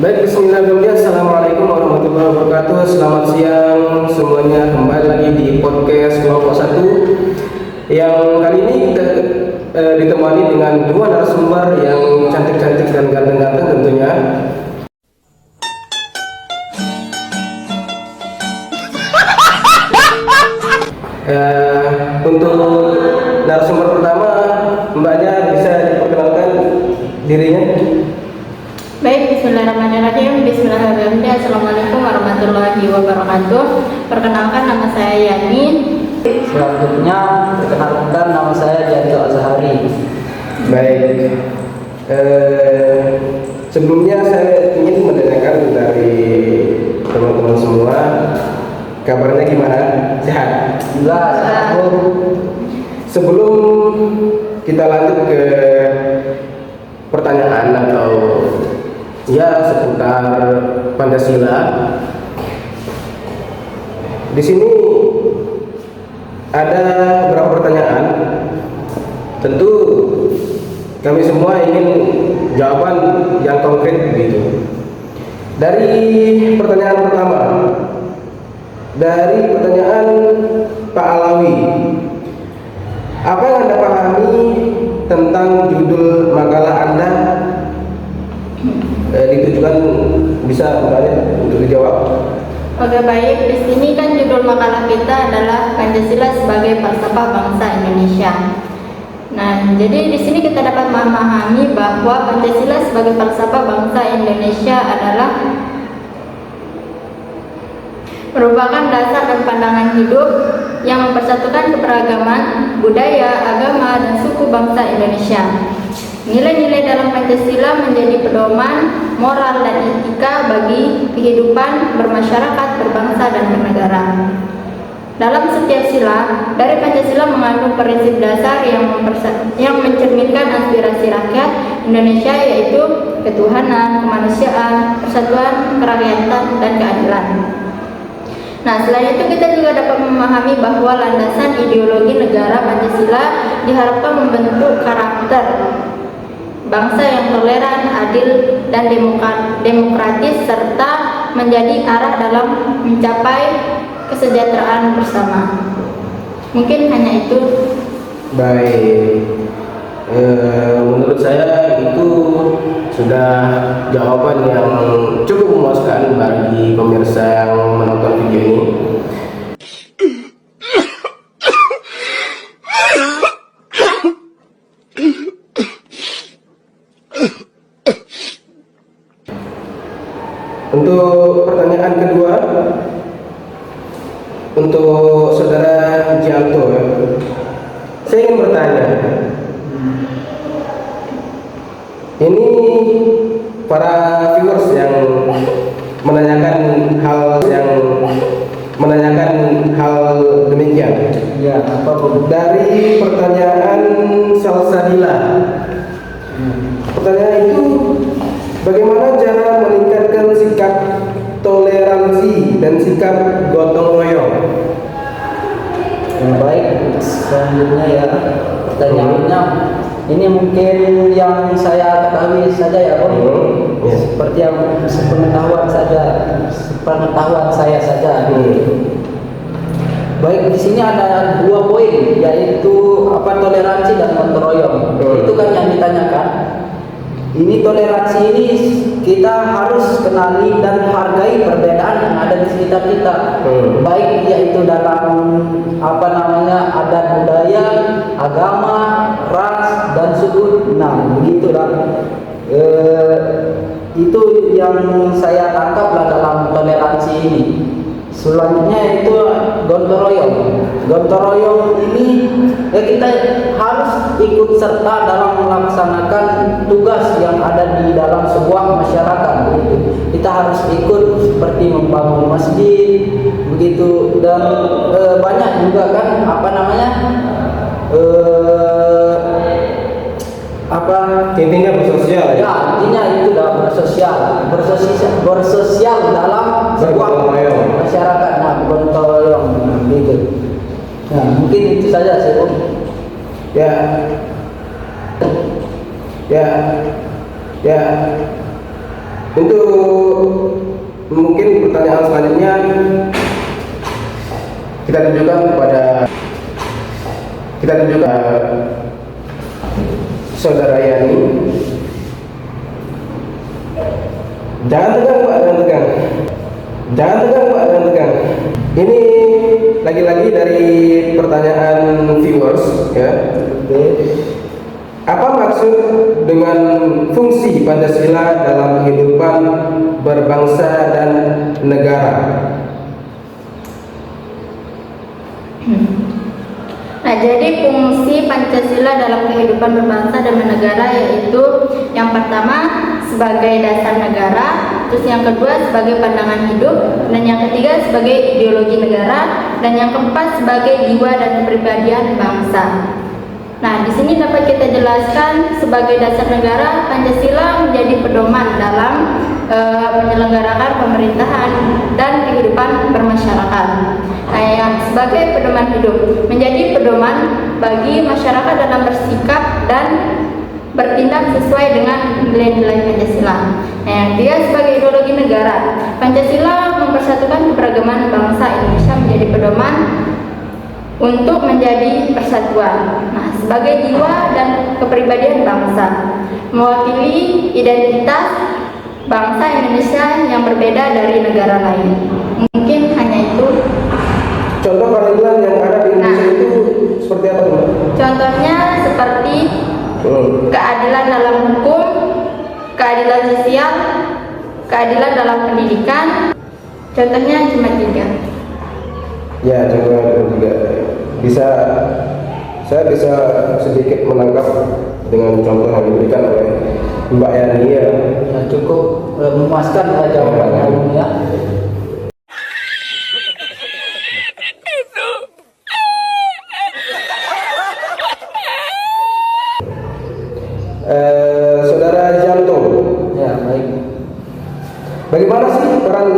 Baik, bismillahirrahmanirrahim. Assalamualaikum warahmatullahi wabarakatuh. Selamat siang semuanya. Kembali lagi di podcast kelompok 1 yang kali ini kita ditemani dengan dua narasumber yang cantik-cantik dan ganteng-ganteng tentunya. Untuk narasumber pertama, Mbaknya bisa diperkenalkan dirinya? Baik, bismillahirrahmanirrahim. Bismillahirrahmanirrahim. Assalamualaikum warahmatullahi wabarakatuh. Perkenalkan, nama saya Yani. Selanjutnya, perkenalkan, nama saya Janto Azhari. Baik. Sebelumnya saya ingin menanyakan dari teman-teman semua, kabarnya gimana? Sehat? Enggak, sehat. Sebelum kita lanjut ke pertanyaan atau ya seputar Pancasila, di sini ada beberapa pertanyaan. Tentu kami semua ingin jawaban yang konkret begitu. Dari pertanyaan pertama, dari pertanyaan Pak Alawi, apa yang Anda pahami tentang judul makalah Anda? Ditujukan bisa untuk dijawab. Oke, baik. Di sini kan judul makalah kita adalah Pancasila sebagai falsafah bangsa Indonesia. Nah, jadi di sini kita dapat memahami bahwa Pancasila sebagai falsafah bangsa Indonesia adalah merupakan dasar dan pandangan hidup yang mempersatukan keberagaman, budaya, agama, dan suku bangsa Indonesia. Nilai-nilai dalam Pancasila menjadi pedoman moral dan etika bagi kehidupan bermasyarakat, berbangsa, dan bernegara. Dalam setiap sila, dari Pancasila mengandung prinsip dasar yang mencerminkan aspirasi rakyat Indonesia, yaitu ketuhanan, kemanusiaan, persatuan, kerakyatan, dan keadilan. Nah, selain itu kita juga dapat memahami bahwa landasan ideologi negara Pancasila diharapkan membentuk karakter bangsa yang toleran, adil, dan demokratis, serta menjadi arah dalam mencapai kesejahteraan bersama. Mungkin hanya itu. Baik. Menurut saya itu sudah jawaban yang cukup memuaskan bagi pemirsa yang menonton video ini. Untuk pertanyaan kedua, untuk saudara Gianto, saya ingin bertanya. Ini para viewers yang menanyakan hal demikian. Ya, apa Bu? Dari pertanyaan Salsadila. Pertanyaan itu, bagaimana cara meningkatkan sikap toleransi dan sikap gotong royong? Baik, selanjutnya ya, pertanyaannya ini mungkin yang saya ketahui saja ya Om. Ya. Seperti yang sepengetahuan saya saja. Baik, di sini ada dua poin, yaitu toleransi dan gotong royong. Itu kan yang ditanyakan. Ini toleransi ini kita harus kenali dan hargai perbedaan yang ada di sekitar kita. Baik yaitu dalam adat budaya, agama, ras, dan suku. Nah, begitulah. Itu yang saya tangkaplah dalam toleransi ini. Selanjutnya itu gotong royong. Gotong royong ini kita harus ikut serta dalam melaksanakan tugas yang ada di dalam sebuah masyarakat. Kita harus ikut seperti membangun masjid, begitu, dan banyak juga kan intinya bersosial ya? Ya, intinya itu dalam bersosial dalam sebuah masyarakat. Nah, gotong royong gitu. Nah, mungkin itu saja sih Om. Ya. Untuk kita tunjukkan saudara Yani. Jangan tegang Pak, jangan tegang. Ini lagi-lagi dari pertanyaan viewers ya. Apa maksud dengan fungsi Pancasila dalam kehidupan berbangsa dan negara? Nah, jadi fungsi Pancasila dalam kehidupan berbangsa dan bernegara yaitu yang pertama sebagai dasar negara, terus yang kedua sebagai pandangan hidup, dan yang ketiga sebagai ideologi negara, dan yang keempat sebagai jiwa dan kepribadian bangsa. Nah, di sini dapat kita jelaskan sebagai dasar negara, Pancasila menjadi pedoman dalam menyelenggarakan pemerintahan dan kehidupan bermasyarakat. Nah, yang sebagai pedoman hidup menjadi pedoman bagi masyarakat dalam bersikap dan bertindak sesuai dengan nilai-nilai Pancasila. Nah, yang ketiga sebagai ideologi negara, Pancasila mempersatukan keberagaman bangsa Indonesia menjadi pedoman untuk menjadi persatuan. Nah, sebagai jiwa dan kepribadian bangsa, mewakili identitas bangsa Indonesia yang berbeda dari negara lain. Mungkin hanya itu. Contoh peradilan yang ada di Indonesia itu seperti apa, Mbak? Contohnya seperti keadilan dalam hukum, keadilan sosial, keadilan dalam pendidikan. Contohnya cuma 3. Ya, contohnya 3. Saya bisa sedikit menangkap dengan contoh yang diberikan oleh Mbak Yani ya. Cukup memuaskan jawabannya ya. Saudara Janto, Ya, baik. bagaimana sih peran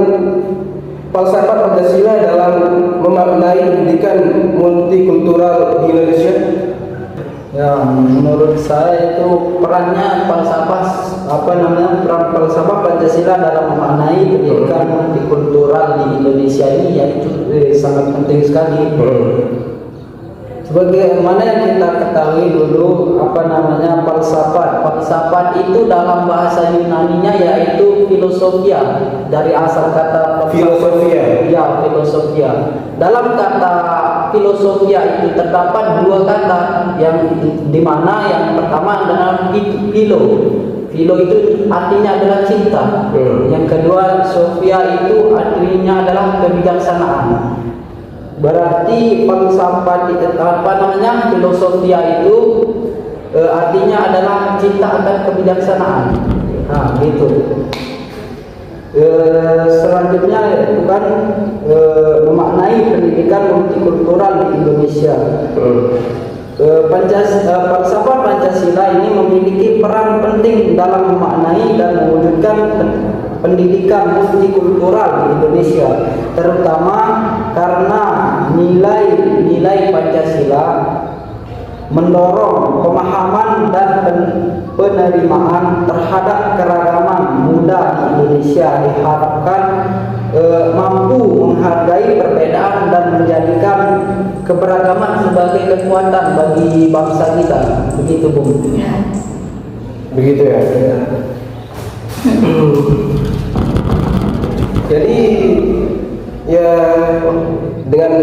falsafah Pancasila dalam memaknai pendidikan multikultural di Indonesia? Ya, menurut saya itu peran falsafah Pancasila dalam memaknai pendidikan multikultural di Indonesia ini yaitu sangat penting sekali. Sebagaimana yang kita ketahui dulu falsafat itu dalam bahasa Yunaninya yaitu filosofia, dari asal kata Filosofia. Ya, filosofia. Dalam kata filosofia itu terdapat 2 kata yang dimana yang pertama adalah philo. Philo itu artinya adalah cinta. Yang kedua sofia itu artinya adalah kebijaksanaan. Berarti filosofia itu artinya adalah cinta akan kebijaksanaan. Nah, gitu. Selanjutnya itu kan memaknai pendidikan multikultural di Indonesia. Falsafah Pancasila ini memiliki peran penting dalam memaknai dan mewujudkan pendidikan multikultural di Indonesia, terutama karena nilai-nilai Pancasila mendorong pemahaman dan penerimaan terhadap keragaman muda di Indonesia, diharapkan mampu menghargai perbedaan dan menjadikan keberagaman sebagai kekuatan bagi bangsa kita. Begitu, Bung. Begitu ya. Jadi ya dengan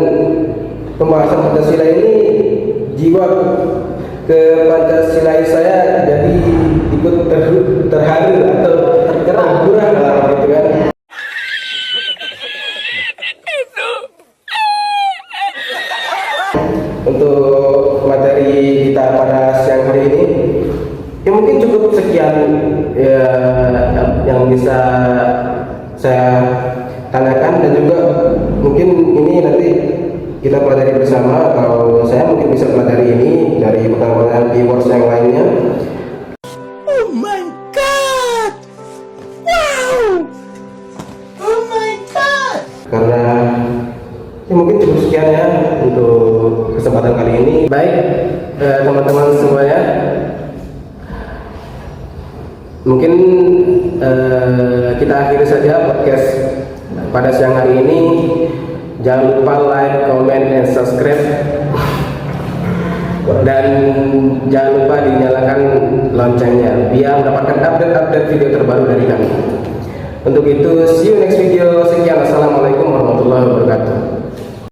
pembahasan Pancasila ini jiwa ke Pancasila saya jadi ikut terharu atau tergerak gitu kan. Untuk materi kita pada siang hari ini ya mungkin cukup sekian ya yang bisa saya tanyakan, dan juga mungkin ini nanti kita pelajari bersama, atau saya mungkin bisa pelajari ini dari pertanyaan viewers yang lainnya. Oh my god! Wow! Oh my god! Karena ya mungkin cukup sekian ya untuk kesempatan kali ini. Baik teman-teman semuanya, mungkin kita akhiri saja podcast pada siang hari ini. Jangan lupa like, comment, and subscribe. Dan jangan lupa dinyalakan loncengnya biar mendapatkan update-update video terbaru dari kami. Untuk itu, see you next video. Sekian, assalamualaikum warahmatullahi wabarakatuh.